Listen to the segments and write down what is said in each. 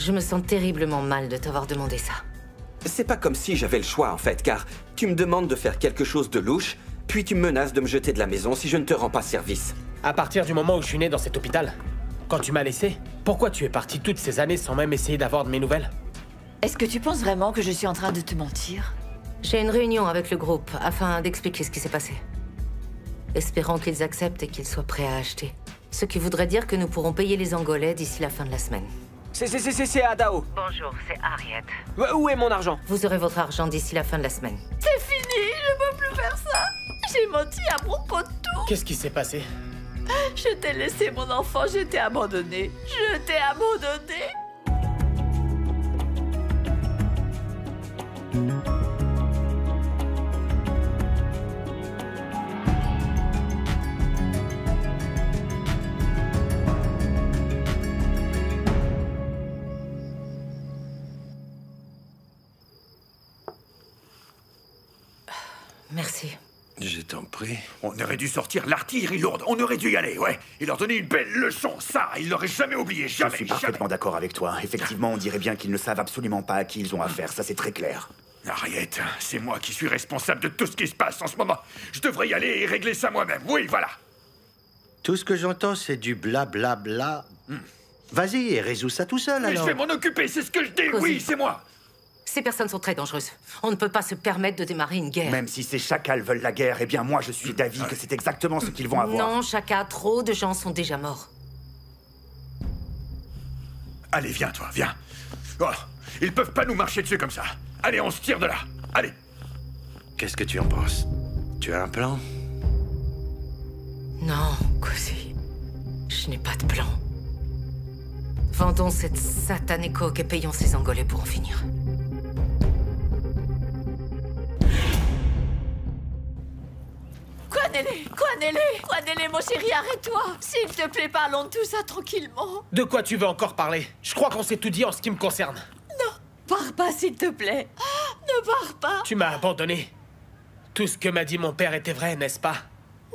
Je me sens terriblement mal de t'avoir demandé ça. C'est pas comme si j'avais le choix, en fait, car tu me demandes de faire quelque chose de louche, puis tu me menaces de me jeter de la maison si je ne te rends pas service. À partir du moment où je suis né dans cet hôpital, quand tu m'as laissé, pourquoi tu es parti toutes ces années sans même essayer d'avoir de mes nouvelles? Est-ce que tu penses vraiment que je suis en train de te mentir? J'ai une réunion avec le groupe afin d'expliquer ce qui s'est passé. Espérons qu'ils acceptent et qu'ils soient prêts à acheter. Ce qui voudrait dire que nous pourrons payer les Angolais d'ici la fin de la semaine. C'est Adao. Bonjour, c'est Harriet. Où est mon argent? Vous aurez votre argent d'ici la fin de la semaine. C'est fini, je peux plus faire ça. J'ai menti à propos de tout. Qu'est-ce qui s'est passé? Je t'ai laissé mon enfant, je t'ai abandonné. Je t'ai abandonné. Merci. Je t'en prie. On aurait dû sortir l'artillerie lourde, on aurait dû y aller, ouais. Et leur donner une belle leçon, ça, ils l'auraient jamais oublié, jamais, Je suis jamais. parfaitement d'accord avec toi. Effectivement, on dirait bien qu'ils ne savent absolument pas à qui ils ont affaire, ça c'est très clair. Harriet, c'est moi qui suis responsable de tout ce qui se passe en ce moment. Je devrais y aller et régler ça moi-même, oui, voilà. Tout ce que j'entends, c'est du blablabla. Vas-y, et résous ça tout seul, Mais alors. je vais m'en occuper, c'est ce que je dis, oui, c'est moi. Ces personnes sont très dangereuses. On ne peut pas se permettre de démarrer une guerre. Même si ces chacals veulent la guerre, eh bien moi je suis d'avis que c'est exactement ce qu'ils vont avoir. Non, Chaka, trop de gens sont déjà morts. Allez, viens, toi, viens. Oh, ils peuvent pas nous marcher dessus comme ça. Allez, on se tire de là. Allez. Qu'est-ce que tu en penses? Tu as un plan? Non, Cozy. Je n'ai pas de plan. Vendons cette satanée coke et payons ces Angolais pour en finir. Kwanele, mon chéri, arrête-toi. S'il te plaît, parlons de tout ça tranquillement. De quoi tu veux encore parler? Je crois qu'on s'est tout dit en ce qui me concerne. Non, pars pas, s'il te plaît. Ne pars pas. Tu m'as abandonné. Tout ce que m'a dit mon père était vrai, n'est-ce pas?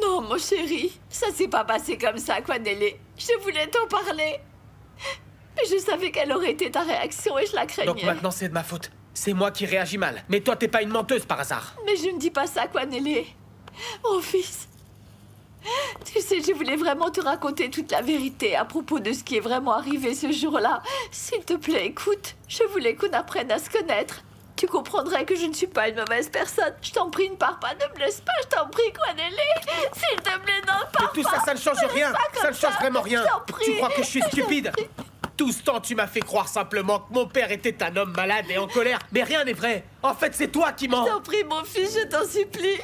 Non, mon chéri, ça s'est pas passé comme ça, Kwanele. Je voulais t'en parler. Mais je savais quelle aurait été ta réaction et je la craignais. Donc maintenant c'est de ma faute. C'est moi qui réagis mal. Mais toi t'es pas une menteuse par hasard. Mais je ne dis pas ça, Kwanele. Mon fils. Tu sais, je voulais vraiment te raconter toute la vérité à propos de ce qui est vraiment arrivé ce jour-là. S'il te plaît, écoute. Je voulais qu'on apprenne à se connaître. Tu comprendrais que je ne suis pas une mauvaise personne. Je t'en prie, ne pars pas, ne me laisse pas, je t'en prie, Kwanele. S'il te plaît, non, ne pars Mais tout pas. ça ne change rien. Ça ne change vraiment rien. Je t'en prie. Tu crois que je suis stupide? Tout ce temps, tu m'as fait croire simplement que mon père était un homme malade et en colère. Mais rien n'est vrai. En fait, c'est toi qui mens. Je t'en prie, mon fils, je t'en supplie.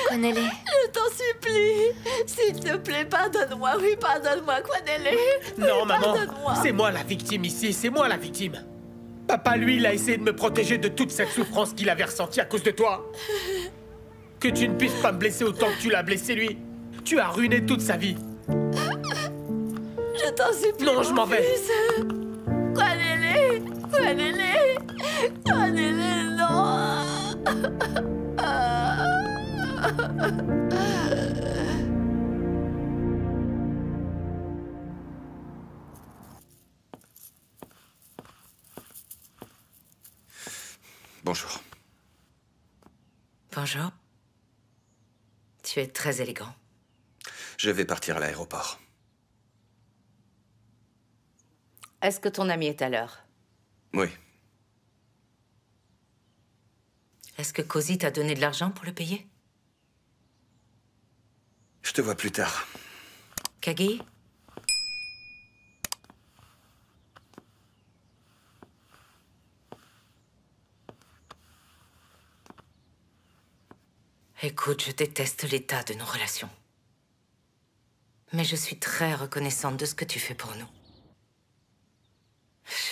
Kwanele. Je t'en supplie. S'il te plaît, pardonne-moi. Oui, pardonne-moi, Kwanele. Non, Oui, maman. pardonne-moi. C'est moi la victime ici. C'est moi la victime. Papa, lui, il a essayé de me protéger de toute cette souffrance qu'il avait ressentie à cause de toi. Que tu ne puisses pas me blesser autant que tu l'as blessé, lui. Tu as ruiné toute sa vie. Je t'en supplie. Non, je m'en vais. Kwanele. Kwanele. Kwanele, non. Bonjour. Bonjour. Tu es très élégant. Je vais partir à l'aéroport. Est-ce que ton ami est à l'heure? Oui. Est-ce que Cozy t'a donné de l'argent pour le payer? Je te vois plus tard. Kagi? Écoute, je déteste l'état de nos relations. Mais je suis très reconnaissante de ce que tu fais pour nous.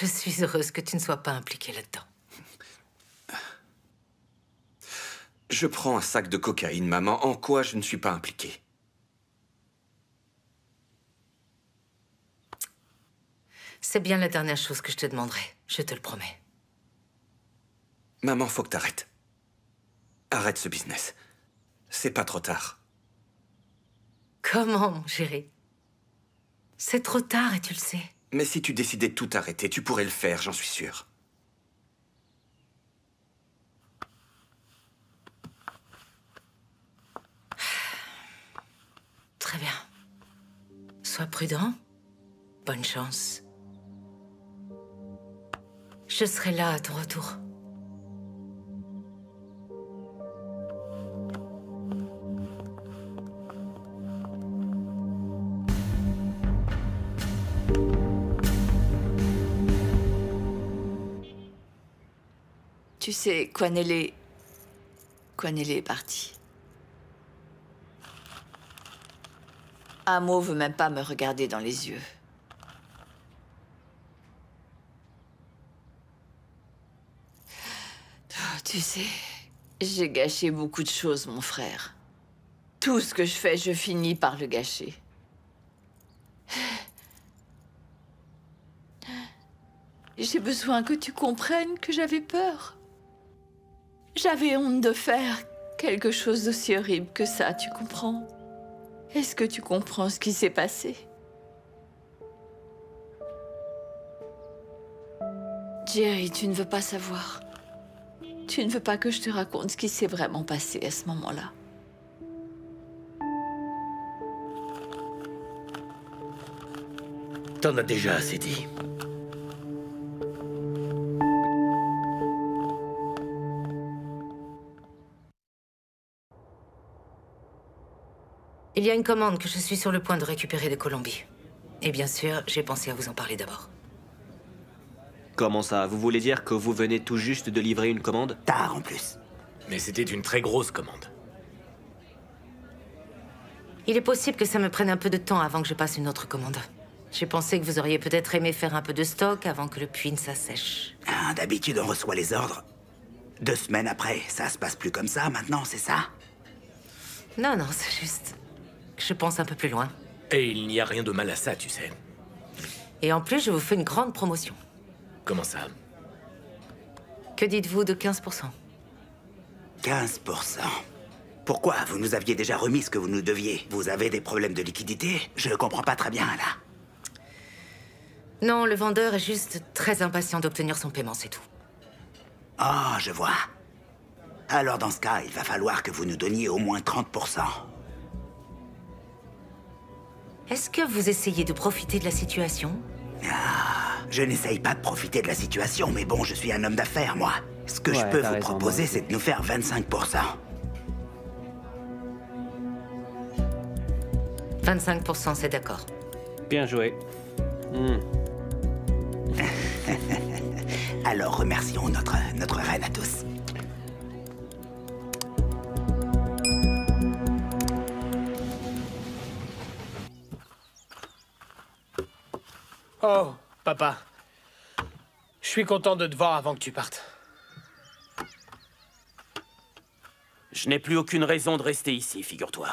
Je suis heureuse que tu ne sois pas impliquée là-dedans. Je prends un sac de cocaïne, maman. En quoi je ne suis pas impliqué? C'est bien la dernière chose que je te demanderai. Je te le promets. Maman, faut que t'arrêtes. Arrête ce business. C'est pas trop tard. Comment, mon chéri? C'est trop tard et tu le sais. Mais si tu décidais de tout arrêter, tu pourrais le faire, j'en suis sûr. Très bien. Sois prudent. Bonne chance. Je serai là à ton retour. Tu sais, Kwanele est parti. Amo veut même pas me regarder dans les yeux. Oh, tu sais, j'ai gâché beaucoup de choses, mon frère. Tout ce que je fais, je finis par le gâcher. J'ai besoin que tu comprennes que j'avais peur. J'avais honte de faire quelque chose d'aussi horrible que ça, tu comprends? Est-ce que tu comprends ce qui s'est passé? Jerry, tu ne veux pas savoir. Tu ne veux pas que je te raconte ce qui s'est vraiment passé à ce moment-là. T'en as déjà assez dit. Il y a une commande que je suis sur le point de récupérer de Colombie. Et bien sûr, j'ai pensé à vous en parler d'abord. Comment ça? Vous voulez dire que vous venez tout juste de livrer une commande? Tard en plus. Mais c'était une très grosse commande. Il est possible que ça me prenne un peu de temps avant que je passe une autre commande. J'ai pensé que vous auriez peut-être aimé faire un peu de stock avant que le puits ne s'assèche. Ah, d'habitude, on reçoit les ordres 2 semaines après. Ça se passe plus comme ça maintenant, c'est ça? Non, non, c'est juste que je pense un peu plus loin. Et il n'y a rien de mal à ça, tu sais. Et en plus, je vous fais une grande promotion. Comment ça? Que dites-vous de 15%? 15%. Pourquoi? Vous nous aviez déjà remis ce que vous nous deviez. Vous avez des problèmes de liquidité? Je comprends pas très bien, là. Non, le vendeur est juste très impatient d'obtenir son paiement, c'est tout. Oh, je vois. Alors dans ce cas, il va falloir que vous nous donniez au moins 30%. Est-ce que vous essayez de profiter de la situation? Je n'essaye pas de profiter de la situation, mais bon, je suis un homme d'affaires, moi. Ce que je peux vous proposer, c'est de nous faire 25%. 25%, c'est d'accord. Bien joué. Alors remercions notre reine à tous. Oh, papa. Je suis content de te voir avant que tu partes. Je n'ai plus aucune raison de rester ici, figure-toi.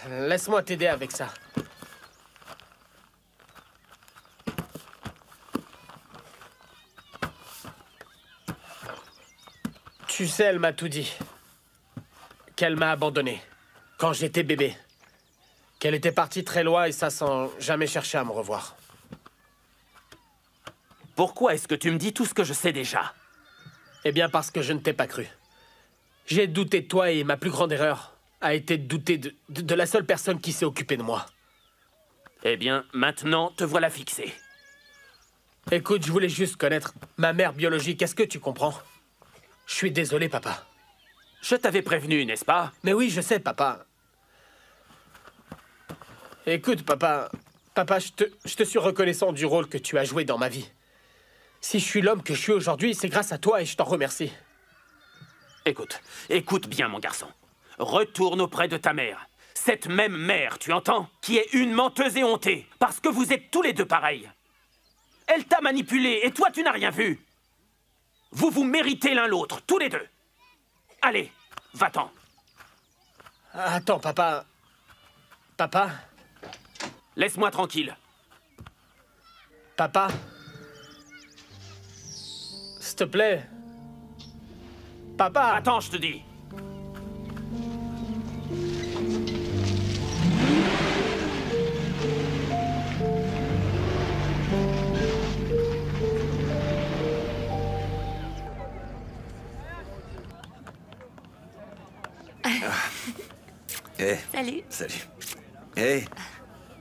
Laisse-moi t'aider avec ça. Tu sais, elle m'a tout dit. Qu'elle m'a abandonné quand j'étais bébé. Qu'elle était partie très loin et ça sans jamais chercher à me revoir. Pourquoi est-ce que tu me dis tout ce que je sais déjà? Eh bien parce que je ne t'ai pas cru. J'ai douté de toi et ma plus grande erreur a été de douter de la seule personne qui s'est occupée de moi. Eh bien, maintenant, te voilà fixé. Écoute, je voulais juste connaître ma mère biologique. Est-ce que tu comprends? Je suis désolé, papa. Je t'avais prévenu, n'est-ce pas? Mais oui, je sais, papa. Écoute, papa, je te suis reconnaissant du rôle que tu as joué dans ma vie. Si je suis l'homme que je suis aujourd'hui, c'est grâce à toi et je t'en remercie. Écoute bien, mon garçon. Retourne auprès de ta mère. Cette même mère, tu entends? Qui est une menteuse et hontée, parce que vous êtes tous les deux pareils. Elle t'a manipulé et toi, tu n'as rien vu. Vous vous méritez l'un l'autre, tous les deux. Allez, va-t'en. Attends, papa. Papa? Laisse-moi tranquille. Papa? S'il te plaît. Papa! Attends, je te dis. Eh. Salut. Salut. Eh.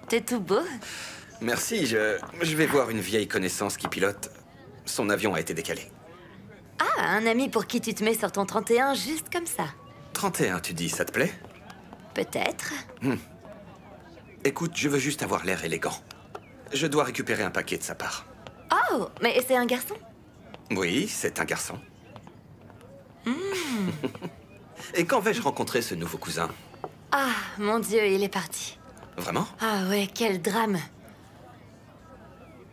T'es tout beau. Merci, je vais voir une vieille connaissance qui pilote. Son avion a été décalé. Ah, un ami pour qui tu te mets sur ton 31 juste comme ça. 31, tu dis, ça te plaît? Peut-être. Écoute, je veux juste avoir l'air élégant. Je dois récupérer un paquet de sa part. Oh, mais c'est un garçon? Oui, c'est un garçon. Et quand vais-je rencontrer ce nouveau cousin? Ah, mon Dieu, il est parti. Vraiment? Ah ouais, quel drame.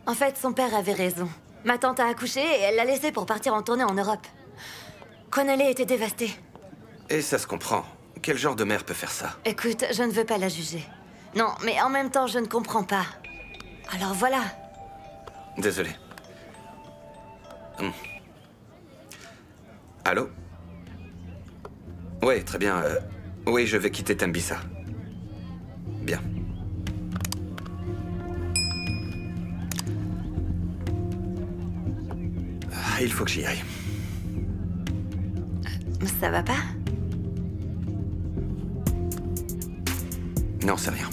En fait, son père avait raison. Ma tante a accouché et elle l'a laissé pour partir en tournée en Europe. Connelly était dévastée. Et ça se comprend. Quel genre de mère peut faire ça? Écoute, je ne veux pas la juger. Non, mais en même temps, je ne comprends pas. Alors voilà. Désolé. Allô? Oui, très bien. Oui, je vais quitter Tembisa. Bien. Ah, il faut que j'y aille. Ça va pas? Non, c'est rien.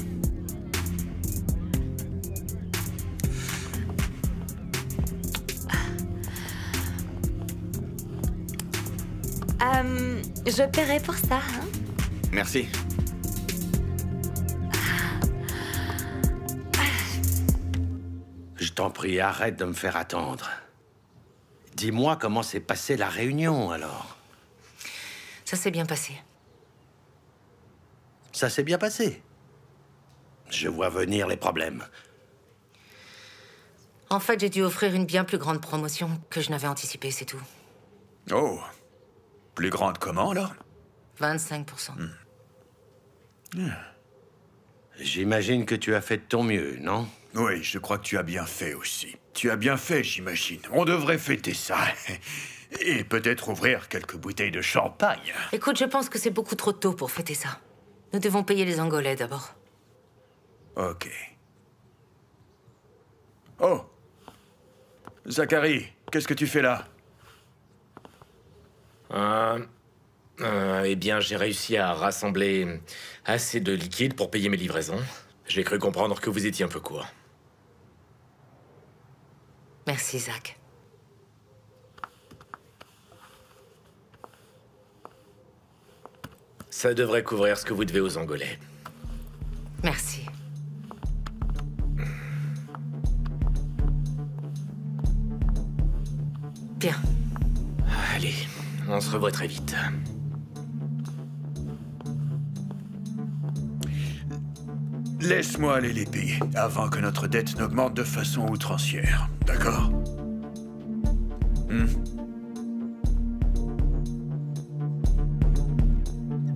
Je paierai pour ça, hein? Merci. Je t'en prie, arrête de me faire attendre. Dis-moi comment s'est passée la réunion, alors. Ça s'est bien passé. Ça s'est bien passé. Je vois venir les problèmes. En fait, j'ai dû offrir une bien plus grande promotion que je n'avais anticipée, c'est tout. Oh. Plus grande comment, alors? 25%. J'imagine que tu as fait de ton mieux, non? Oui, je crois que tu as bien fait aussi. Tu as bien fait, j'imagine. On devrait fêter ça. Et peut-être ouvrir quelques bouteilles de champagne. Écoute, je pense que c'est beaucoup trop tôt pour fêter ça. Nous devons payer les Angolais d'abord. Ok. Oh! Zachary, qu'est-ce que tu fais là? Eh bien, j'ai réussi à rassembler assez de liquide pour payer mes livraisons. J'ai cru comprendre que vous étiez un peu court. Merci, Zach. Ça devrait couvrir ce que vous devez aux Angolais. Merci. Bien. Allez, on se revoit très vite. Laisse-moi aller les payer avant que notre dette n'augmente de façon outrancière. D'accord?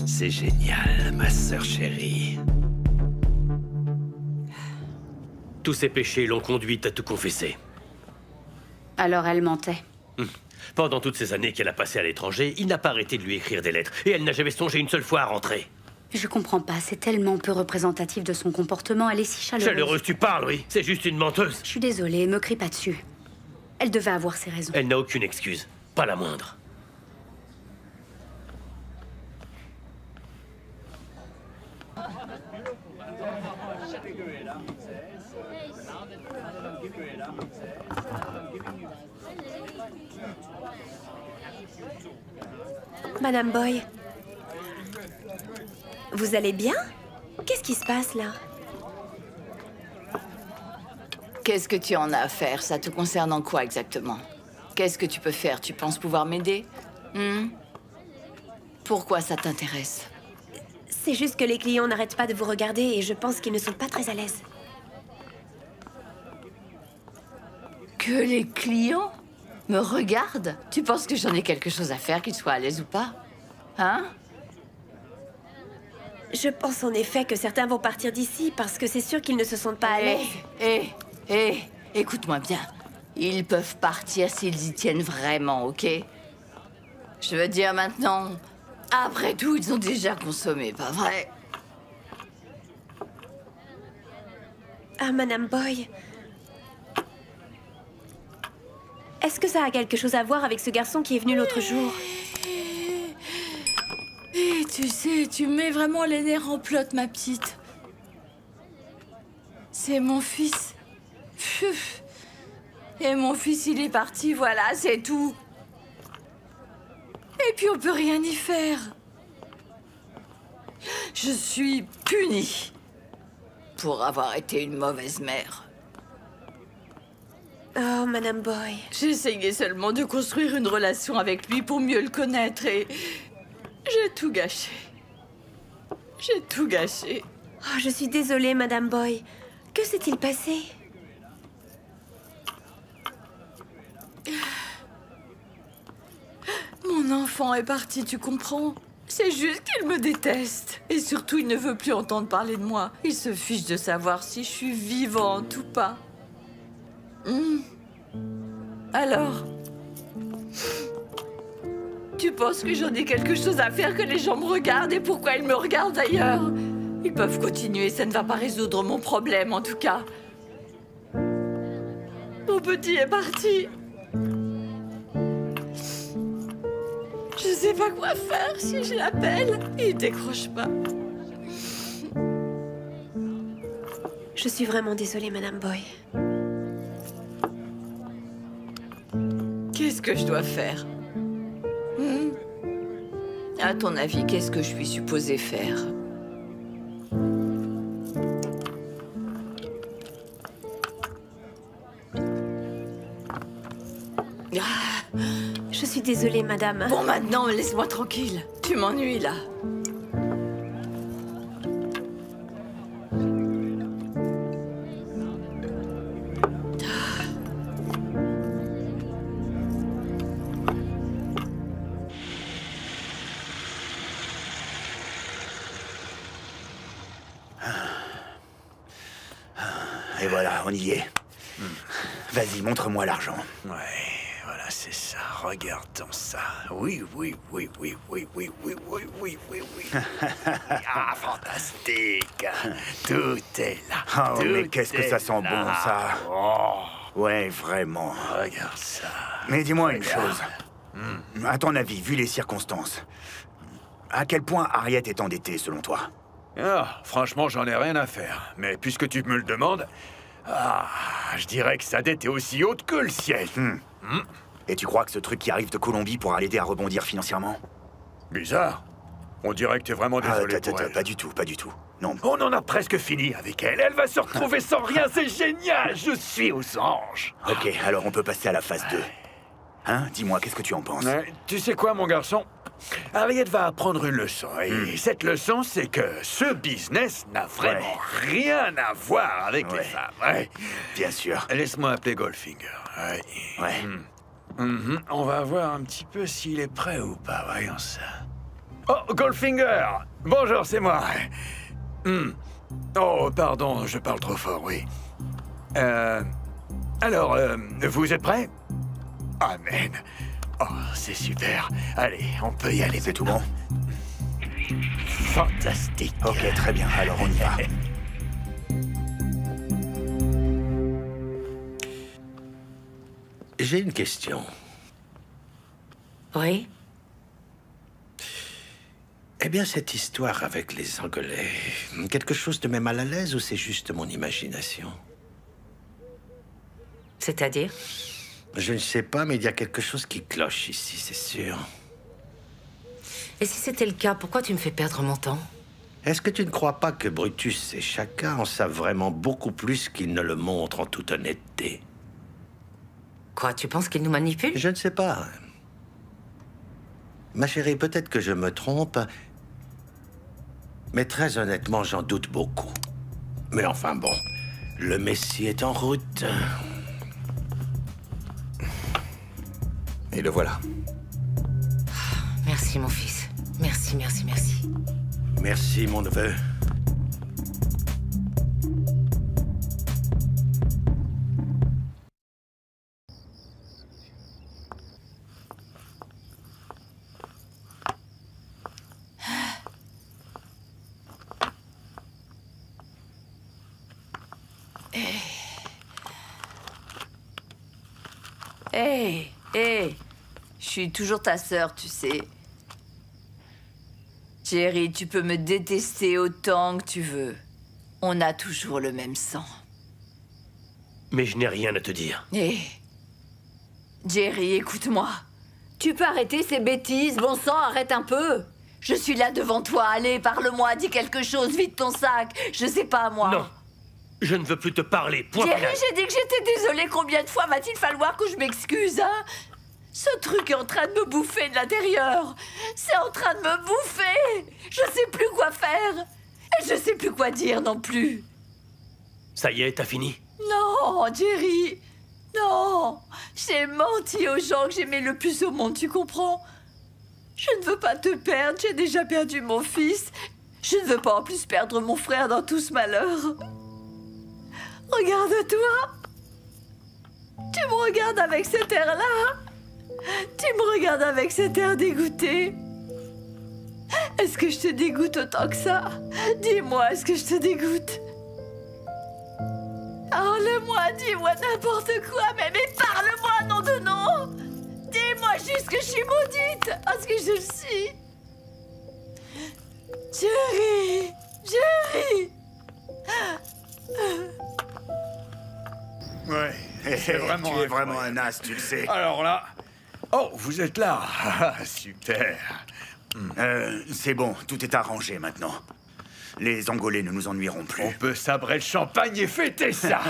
C'est génial, ma sœur chérie. Tous ses péchés l'ont conduite à tout confesser. Alors elle mentait. Pendant toutes ces années qu'elle a passées à l'étranger, il n'a pas arrêté de lui écrire des lettres. Et elle n'a jamais songé une seule fois à rentrer. Je comprends pas, c'est tellement peu représentatif de son comportement, elle est si chaleureuse. Chaleureuse, tu parles, oui. C'est juste une menteuse. Je suis désolée, me crie pas dessus. Elle devait avoir ses raisons. Elle n'a aucune excuse. Pas la moindre. Madame Boy, vous allez bien? Qu'est-ce qui se passe là? Qu'est-ce que tu en as à faire? Ça te concerne en quoi exactement? Qu'est-ce que tu peux faire? Tu penses pouvoir m'aider? Pourquoi ça t'intéresse? C'est juste que les clients n'arrêtent pas de vous regarder et je pense qu'ils ne sont pas très à l'aise. Que les clients me regardent? Tu penses que j'en ai quelque chose à faire, qu'ils soient à l'aise ou pas? Hein? Je pense en effet que certains vont partir d'ici parce que c'est sûr qu'ils ne se sentent pas à l'aise. Écoute-moi bien. Ils peuvent partir s'ils y tiennent vraiment, ok? Je veux dire maintenant, après tout, ils ont déjà consommé, pas vrai? Ah, Madame Boy. Est-ce que ça a quelque chose à voir avec ce garçon qui est venu l'autre jour? Tu sais, tu me mets vraiment les nerfs en plot, ma petite. C'est mon fils. Pfff. Et mon fils, il est parti, voilà, c'est tout. Et puis on peut rien y faire. Je suis punie pour avoir été une mauvaise mère. Oh, Madame Boy. J'essayais seulement de construire une relation avec lui pour mieux le connaître et... j'ai tout gâché. J'ai tout gâché. Oh, je suis désolée, Madame Boy. Que s'est-il passé? Mon enfant est parti, tu comprends? C'est juste qu'il me déteste. Et surtout, il ne veut plus entendre parler de moi. Il se fiche de savoir si je suis vivante ou pas. Alors? Tu penses que j'en ai quelque chose à faire que les gens me regardent et pourquoi ils me regardent d'ailleurs? Ils peuvent continuer, ça ne va pas résoudre mon problème en tout cas. Mon petit est parti. Je sais pas quoi faire si je l'appelle. Il décroche pas. Je suis vraiment désolée, Madame Boy. Qu'est-ce que je dois faire? À ton avis, qu'est-ce que je suis supposée faire? Je suis désolée, madame. Bon, maintenant, laisse-moi tranquille. Tu m'ennuies, là. Et voilà, on y est. Vas-y, montre-moi l'argent. Ouais, voilà, c'est ça. Regardons ça. Oui, oui, oui, oui, oui, oui, oui, oui, oui, oui, oui. Ah, fantastique. Tout est là. Oh, mais qu'est-ce que ça sent bon, ça. Oh. Ouais, vraiment. Regarde ça. Mais dis-moi une chose. À ton avis, vu les circonstances, à quel point Harriet est endettée, selon toi? Ah, franchement, j'en ai rien à faire. Mais puisque tu me le demandes, je dirais que sa dette est aussi haute que le ciel. Et tu crois que ce truc qui arrive de Colombie pourra l'aider à rebondir financièrement? Bizarre. On dirait que t'es vraiment désolé pour elle. Pas du tout, pas du tout. Non. On en a presque fini avec elle. Elle va se retrouver sans rien, c'est génial. Je suis aux anges. Ok, alors on peut passer à la phase 2. Hein? Dis-moi, qu'est-ce que tu en penses? Tu sais quoi, mon garçon? Harriet va apprendre une leçon. Et cette leçon, c'est que ce business n'a vraiment rien à voir avec les femmes. Ouais. Bien sûr. Laisse-moi appeler Goldfinger. Ouais. On va voir un petit peu s'il est prêt ou pas. Voyons ça. Oh, Goldfinger! Bonjour, c'est moi. Oh, pardon, je parle trop fort, oui. Alors, vous êtes prêts? Amen. Oh, c'est super. Allez, on peut y aller. C'est tout bon? Fantastique. Ok, très bien. Alors, on y va. J'ai une question. Oui? Eh bien, cette histoire avec les Angolais, quelque chose te met mal à l'aise ou c'est juste mon imagination? C'est-à-dire? Je ne sais pas, mais il y a quelque chose qui cloche ici, c'est sûr. Et si c'était le cas, pourquoi tu me fais perdre mon temps? Est-ce que tu ne crois pas que Brutus et Chaka en savent vraiment beaucoup plus qu'ils ne le montrent en toute honnêteté? Quoi, tu penses qu'ils nous manipulent? Je ne sais pas. Ma chérie, peut-être que je me trompe, mais très honnêtement, j'en doute beaucoup. Mais enfin bon, le Messie est en route. Et le voilà. Merci, mon fils. Merci, merci, merci. Merci, mon neveu. Hé, je suis toujours ta sœur, tu sais. Jerry, tu peux me détester autant que tu veux. On a toujours le même sang. Mais je n'ai rien à te dire. Hé Jerry, écoute-moi. Tu peux arrêter ces bêtises, bon sang, arrête un peu. Je suis là devant toi, allez, parle-moi, dis quelque chose, vide ton sac. Je sais pas, moi. Non, je ne veux plus te parler, point Jerry, final. j'ai dit que j'étais désolée, combien de fois va-t-il falloir que je m'excuse, hein? Ce truc est en train de me bouffer de l'intérieur. C'est en train de me bouffer. Je sais plus quoi faire. Et je sais plus quoi dire non plus. Ça y est, t'as fini? Non, Jerry. Non. J'ai menti aux gens que j'aimais le plus au monde, tu comprends? Je ne veux pas te perdre. J'ai déjà perdu mon fils. Je ne veux pas en plus perdre mon frère dans tout ce malheur. Regarde-toi. Tu me regardes avec cet air-là. Tu me regardes avec cet air dégoûté. Est-ce que je te dégoûte autant que ça? Dis-moi, est-ce que je te dégoûte? Parle-moi, dis-moi n'importe quoi, mais parle-moi, nom de nom! Dis-moi juste que je suis maudite, parce que je le suis. Jerry! Jerry! Ouais, C'est vraiment tu es vraiment un as, tu le sais. Alors là... Oh, vous êtes là. Super. C'est bon, tout est arrangé maintenant. Les Angolais ne nous ennuieront plus. On peut sabrer le champagne et fêter ça.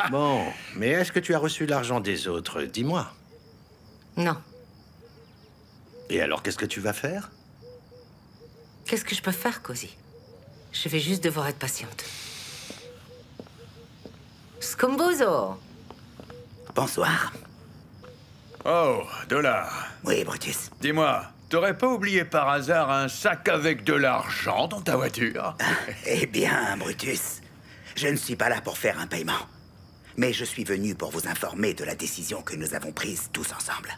Bon, mais est-ce que tu as reçu l'argent des autres? Dis-moi. Non. Et alors, qu'est-ce que tu vas faire? Qu'est-ce que je peux faire, Cozy? Je vais juste devoir être patiente. Scombozo! Bonsoir. Oh, $. Oui, Brutus. Dis-moi, t'aurais pas oublié par hasard un sac avec de l'argent dans ta voiture? Eh bien, Brutus, je ne suis pas là pour faire un paiement. Mais je suis venu pour vous informer de la décision que nous avons prise tous ensemble.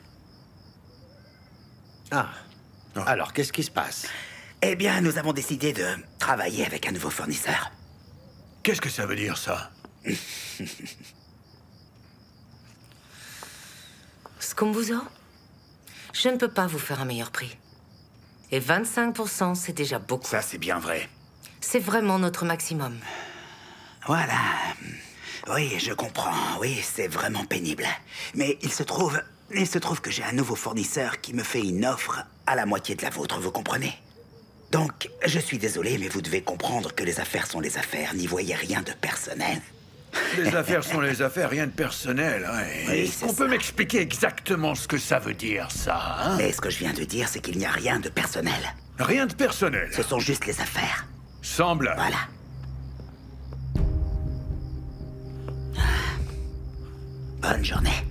Ah. Alors, qu'est-ce qui se passe? Eh bien, nous avons décidé de travailler avec un nouveau fournisseur. Qu'est-ce que ça veut dire, ça? Scombuzo, je ne peux pas vous faire un meilleur prix. Et 25%, c'est déjà beaucoup. Ça, c'est bien vrai. C'est vraiment notre maximum. Voilà. Oui, je comprends. Oui, c'est vraiment pénible. Mais il se trouve que j'ai un nouveau fournisseur qui me fait une offre à la moitié de la vôtre, vous comprenez? Donc, je suis désolé, mais vous devez comprendre que les affaires sont les affaires. N'y voyez rien de personnel. Les affaires sont les affaires, rien de personnel. Ouais. Oui, Est-ce qu'on peut m'expliquer exactement ce que ça veut dire, ça, hein? Mais ce que je viens de dire, c'est qu'il n'y a rien de personnel. Rien de personnel? Ce sont juste les affaires. Semble. Voilà. Bonne journée.